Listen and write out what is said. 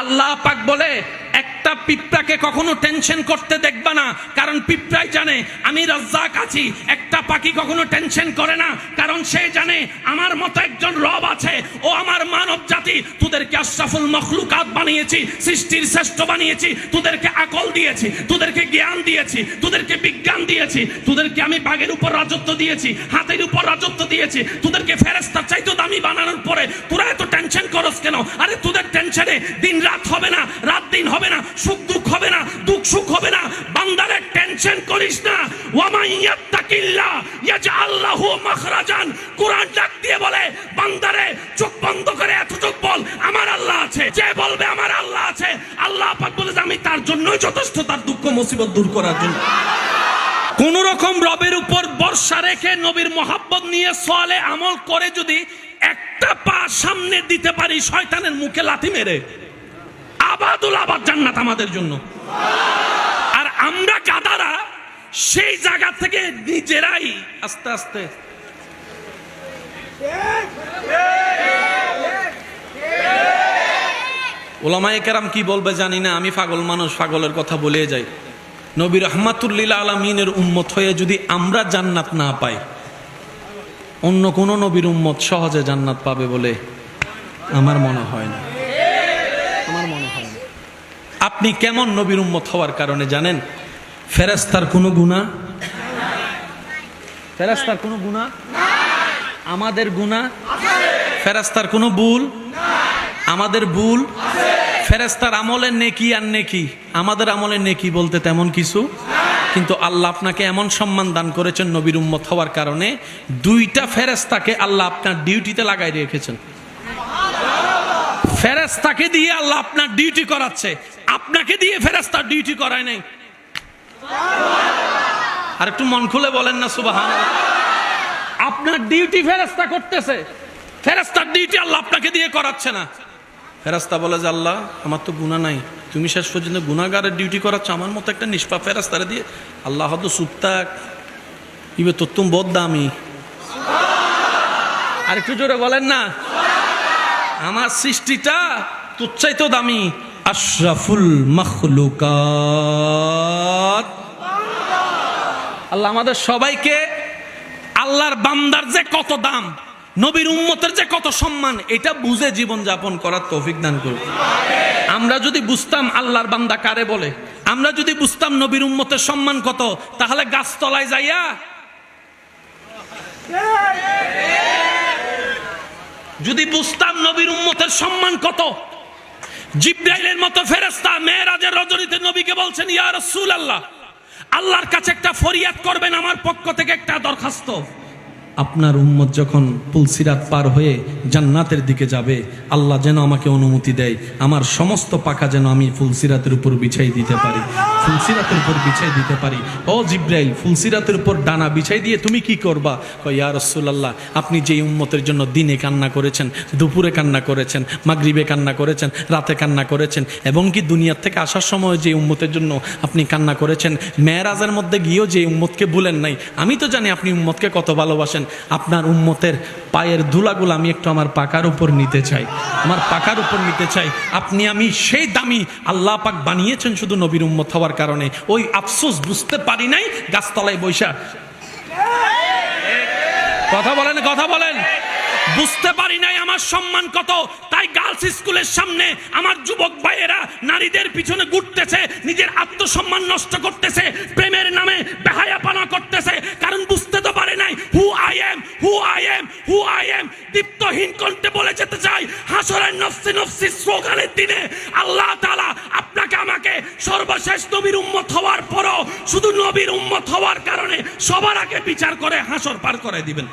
আল্লাহ পাক বলে একটা পিঁপড়াকে কখনো টেনশন করতে দেখবা না, কারণ পিঁপড়াই জানে আমি রাজ্জাক আছি। একটা পাখি কখনো টেনশন করে না, কারণ সে জানে আমার মতো একজন রব আছে। ও আমার মানব জাতি, তোদেরকে আশরাফুল মখলুকাত বানিয়েছি, সৃষ্টির শ্রেষ্ঠ বানিয়েছি, তোদেরকে আকল দিয়েছি, তোদেরকে জ্ঞান দিয়েছি, তোদেরকে বিজ্ঞান দিয়েছি, তোদেরকে আমি বাঘের উপর রাজত্ব দিয়েছি, হাতের উপর রাজত্ব দিয়েছি, তোদেরকে ফেরেশতার চাইতে দামি বানানোর পরে তোরা এত টেনশন করস কেন? আরে তোদের টেনশনে দিন রাত হবে না, রাত দিন হবে না, সুখ দুঃখ হবে না, দুঃখ সুখ হবে না। বান্দারে টেনশন করিস না। ওয়ামান ইয়াত্তাকিল্লাহ ইয়াজআল লাহু মাখরাজান। কুরআন ডাক দিয়ে বলে, বান্দারে চোখ বন্ধ করে এতটুকু বল আমার আল্লাহ আছে। যে বলবে আমার আল্লাহ আছে, আল্লাহ পাক বলে যে আমি তার জন্যই যথেষ্ট, তার দুঃখ মুসিবত দূর করার জন্য। কোন রকম রবের উপর ভরসা রেখে নবীর মোহাব্বত নিয়ে সালে আমল করে যদি একটা পা সামনে দিতে পারি, শয়তানের মুখে লাথি মেরে আবাদুল আবাদ জান্নাত আমাদের জন্য। আর আমরা গাদারা সেই জায়গা থেকে নিজেরাই আস্তে আস্তে ওলামায়ে কেরাম কি বলবে জানি না, আমি পাগল মানুষ, পাগলের কথা বলে যাই। নবী রাহমাতুল লিল আলামিনের উম্মত হয়ে যদি আমরা জান্নাত না পাই, অন্য কোন নবীর উম্মত সহজে জান্নাত পাবে বলে আমার মনে হয় না। আমার মনে হয় না। আপনি কেমন নবীর উম্মত হওয়ার কারণে জানেন? ফেরেশতার কোনো গুনাহ, ফেরেশতার কোনো গুনাহ, আমাদের গুনাহ, ফেরেশতার কোনো ভুল, আমাদের ভুল, ফেরেশতার আমলের নেকি আর নেকি, আমাদের আমলের নেকি বলতে তেমন কিছু। কিন্তু আল্লাহ আপনাকে এমন সম্মান দান করেছেন নবীর উম্মত হওয়ার কারণে, দুইটা ফেরেশতাকে আল্লাহ আপনার ডিউটিতে লাগাই রেখেছেন। ফেরেশতাকে দিয়ে আল্লাহ আপনার ডিউটি করাচ্ছে, আপনাকে দিয়ে ফেরেশতার ডিউটি করায় নাই। আর একটু মন খুলে বলেন না সুবহানাল্লাহ। আপনার ডিউটি ফেরেশতা করতেছে, ফেরেশতার ডিউটি আল্লাহ আপনাকে দিয়ে করাচ্ছে না। ফেরেশতা বলে যে আল্লাহ আমার তো গুনাহ নাই, তুমি শেষ পর্যন্ত গুনাহগারের ডিউটি করাচ্ছ আমার মতো একটা নিষ্পাপ ফেরেশতারে দিয়ে। আল্লাহ হয়তো সুপ্তাক ইবে তো তুমি বহুত দামি। আর একটু জোরে বলেন না, আমার সৃষ্টিটা তোর চাইতেও দামি। আশরাফুল মখলুকাত আল্লাহ আমাদের সবাইকে আল্লাহর বান্দার যে কত দাম, নবীর উম্মতের যে কত সম্মান, এটা বুঝে জীবন যাপন করার তৌফিক দান করুন। আমরা যদি বুঝতাম আল্লাহর বান্দা কারে বলে, আমরা যদি বুঝতাম নবীর উম্মতের সম্মান কত, তাহলে গাছতলায় যাইয়া যদি বুঝতাম নবীর উম্মতের সম্মান কত, জিবরাইলের মতো ফেরেশতা মেরাজের রজনীতে নবীকে বলছেন ইয়া রাসূলুল্লাহ, আল্লাহর কাছে একটা ফরিয়াদ করবেন, আমার পক্ষ থেকে একটা দরখাস্ত। আপনার উম্মত যখন পুলসিরাত পার হয়ে জান্নাতের দিকে যাবে, আল্লাহ যেন আমাকে অনুমতি দেয় আমার সমস্ত পাকা যেন আমি ফুলসিরাতের উপর বিছাই দিতে পারি, ফুলসিরাতের উপর বিছাই দিতে পারি। ও জিবরাইল, ফুলসিরাতের উপর ডানা বিছাই দিয়ে তুমি কি করবা? কয় ইয়া রাসূলুল্লাহ, আপনি যেই উম্মতের জন্য দিনে কান্না করেছেন, দুপুরে কান্না করেছেন, মাগরিবে কান্না করেছেন, রাতে কান্না করেছেন, এবং কি দুনিয়ার থেকে আসার সময় যে উম্মতের জন্য আপনি কান্না করেছেন, মেরাজের মধ্যে গিয়েও যে উম্মতকে ভুলেন নাই, আমি তো জানি আপনি উম্মতকে কত ভালোবাসেন। আপনার উম্মতের পায়ের ধুলাগুলো আমি একটু আমার পাকার উপর নিতে চাই, আমার পাকার উপর নিতে চাই। আপনি আমি সেই দামি আল্লাহ পাক বানিয়েছেন শুধু নবীর উম্মত হওয়ার কারণে। ওই আফসোস বুঝতে পারি নাই গাছতলায় বৈশা। কথা বলেন, কথা বলেন। বুঝতে পারি নাই আমার সম্মান কত, তাই গার্লস স্কুলের সামনে আমার যুবক ভাইয়েরা নারীদের পিছনে ঘুরতেছে, নিজের আত্মসম্মান নষ্ট করতেছে, প্রেমের নামে বেহায়াপনা করতেছে, কারণ বুঝতে তো পারে নাই who I am, who I am, who I am. দীপ্তহীন কণ্ঠে বলে যেতে চাই, হাসরের নফসি নফসি স্লোগানের দিনে আল্লাহ তাআলা আপনাকে আমাকে সর্বশেষ নবীর উম্মত হওয়ার পরও শুধু নবীর উম্মত হওয়ার কারণে সবার আগে বিচার করে হাসর পার করে দিবেন।